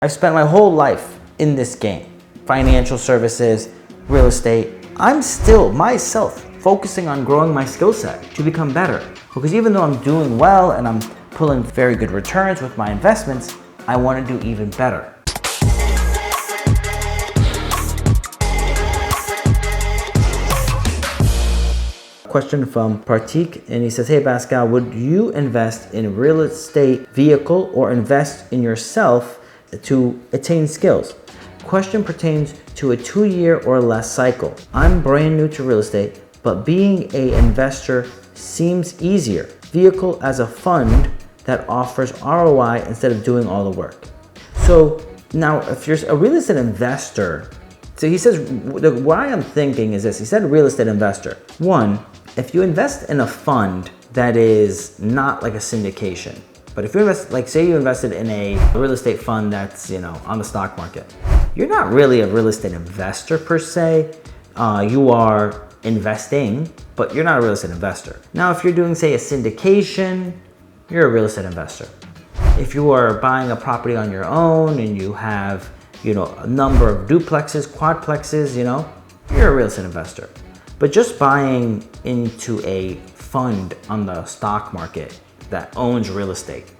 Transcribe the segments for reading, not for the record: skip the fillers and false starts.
I've spent my whole life in this game. Financial services, real estate. I'm still myself focusing on growing my skill set to become better. Because even though I'm doing well and I'm pulling very good returns with my investments, I want to do even better. Question from Partik, and he says, hey Pascal, would you invest in a real estate vehicle or invest in yourself to attain skills? Question pertains to a 2-year or less cycle. I'm brand new to real estate, but being an investor seems easier. Vehicle as a fund that offers ROI instead of doing all the work. So now if you're a real estate investor, so he says, why I'm thinking is this, he said real estate investor. One, if you invest in a fund that is not like a syndication, but if you invest, like say you invested in a real estate fund that's, on the stock market, you're not really a real estate investor per se. You are investing, but you're not a real estate investor. Now, if you're doing, say, a syndication, you're a real estate investor. If you are buying a property on your own and you have, a number of duplexes, quadplexes, you're a real estate investor. But just buying into a fund on the stock market that owns real estate,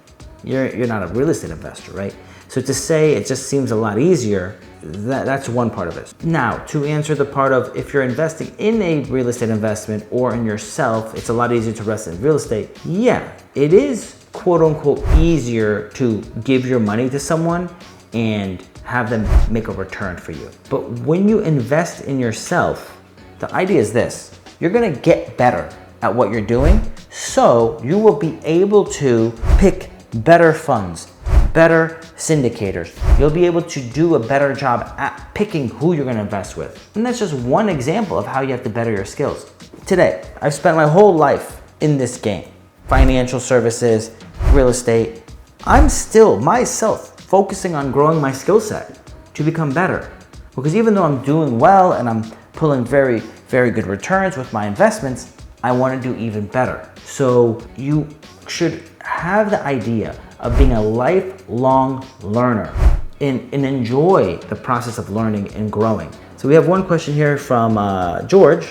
you're not a real estate investor, right? So to say it just seems a lot easier, that's one part of it. Now, to answer the part of if you're investing in a real estate investment or in yourself, it's a lot easier to invest in real estate. Yeah, it is quote unquote easier to give your money to someone and have them make a return for you. But when you invest in yourself, the idea is this: you're gonna get better at what you're doing, so you will be able to pick better funds, better syndicators. You'll be able to do a better job at picking who you're gonna invest with. And that's just one example of how you have to better your skills. Today, I've spent my whole life in this game. Financial services, real estate. I'm still myself focusing on growing my skill set to become better. Because even though I'm doing well and I'm pulling very, very good returns with my investments, I want to do even better. So you should have the idea of being a lifelong learner and enjoy the process of learning and growing. So we have one question here from George,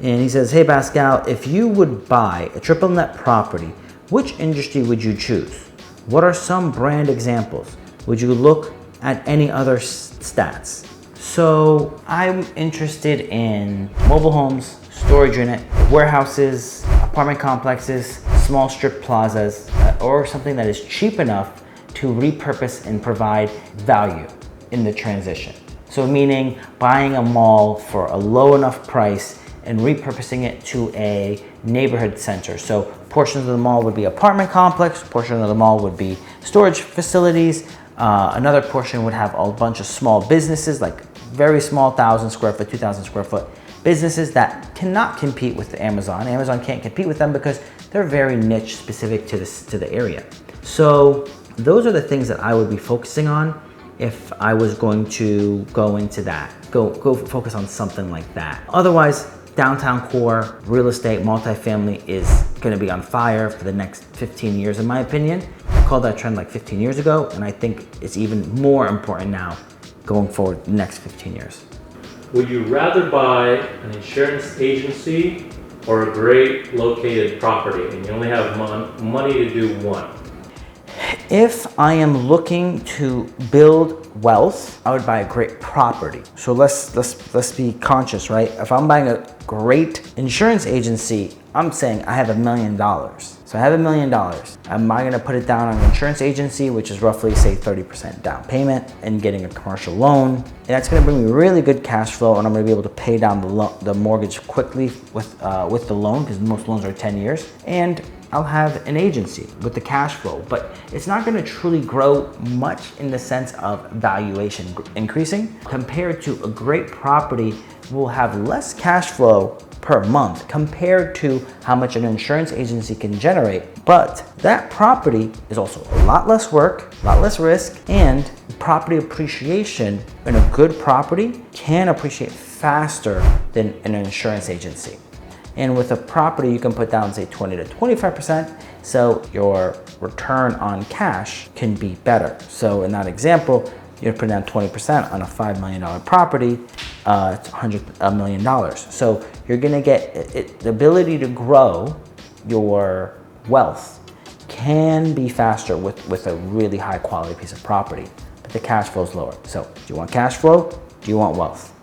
and he says, hey Pascal, if you would buy a triple net property, which industry would you choose? What are some brand examples? Would you look at any other stats? So I'm interested in mobile homes, storage unit, warehouses, apartment complexes, small strip plazas, or something that is cheap enough to repurpose and provide value in the transition. So meaning buying a mall for a low enough price and repurposing it to a neighborhood center. So portions of the mall would be apartment complex, portion of the mall would be storage facilities, another portion would have a bunch of small businesses, like very small 1,000 square foot, 2,000 square foot businesses that cannot compete with Amazon. Amazon can't compete with them because they're very niche specific to the area. So those are the things that I would be focusing on if I was going to go into that, go focus on something like that. Otherwise, downtown core, real estate, multifamily is gonna be on fire for the next 15 years, in my opinion. I called that trend like 15 years ago, and I think it's even more important now going forward the next 15 years. Would you rather buy an insurance agency or a great located property, and you only have money to do one? If I am looking to build wealth, I would buy a great property. So let's be conscious, right? If I'm buying a great insurance agency, I'm saying I have $1 million. So I have $1 million. Am I gonna put it down on an insurance agency, which is roughly say 30% down payment, and getting a commercial loan? And that's gonna bring me really good cash flow, and I'm gonna be able to pay down the mortgage quickly with the loan, because most loans are 10 years. And I'll have an agency with the cash flow, but it's not gonna truly grow much in the sense of valuation increasing. Compared to a great property, will have less cash flow per month compared to how much an insurance agency can generate. But that property is also a lot less work, a lot less risk, and property appreciation in a good property can appreciate faster than an insurance agency. And with a property, you can put down say 20 to 25%, So your return on cash can be better. So in that example, you're putting down 20% on a $5 million property, it's $100 million. So you're gonna get the ability to grow your wealth can be faster with a really high quality piece of property, but the cash flow is lower. So do you want cash flow? Do you want wealth?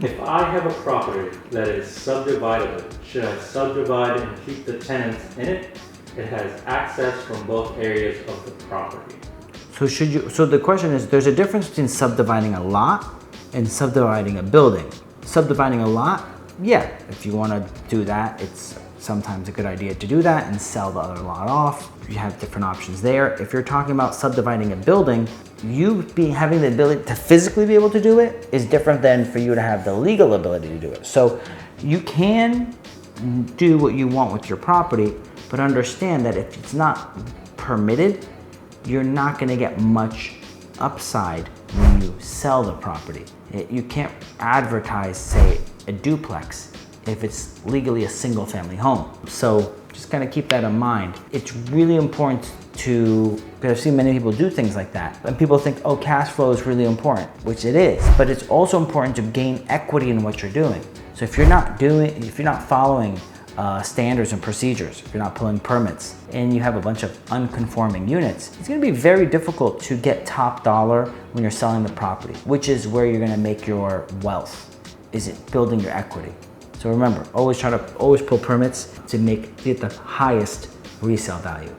If I have a property that is subdividable, should I subdivide and keep the tenants in it? It has access from both areas of the property. So the question is, there's a difference between subdividing a lot and subdividing a building. Subdividing a lot, yeah, if you want to do that, it's sometimes a good idea to do that and sell the other lot off. You have different options there. If you're talking about subdividing a building, having the ability to physically be able to do it is different than for you to have the legal ability to do it. So you can do what you want with your property, but understand that if it's not permitted, you're not going to get much upside when you sell the property. You can't advertise, say, a duplex if it's legally a single family home. So just kind of keep that in mind. It's really important because I've seen many people do things like that. And people think, oh, cash flow is really important, which it is, but it's also important to gain equity in what you're doing. So if you're not following standards and procedures, if you're not pulling permits, and you have a bunch of unconforming units, it's gonna be very difficult to get top dollar when you're selling the property, which is where you're gonna make your wealth, is it building your equity. So remember, always pull permits to get the highest resale value.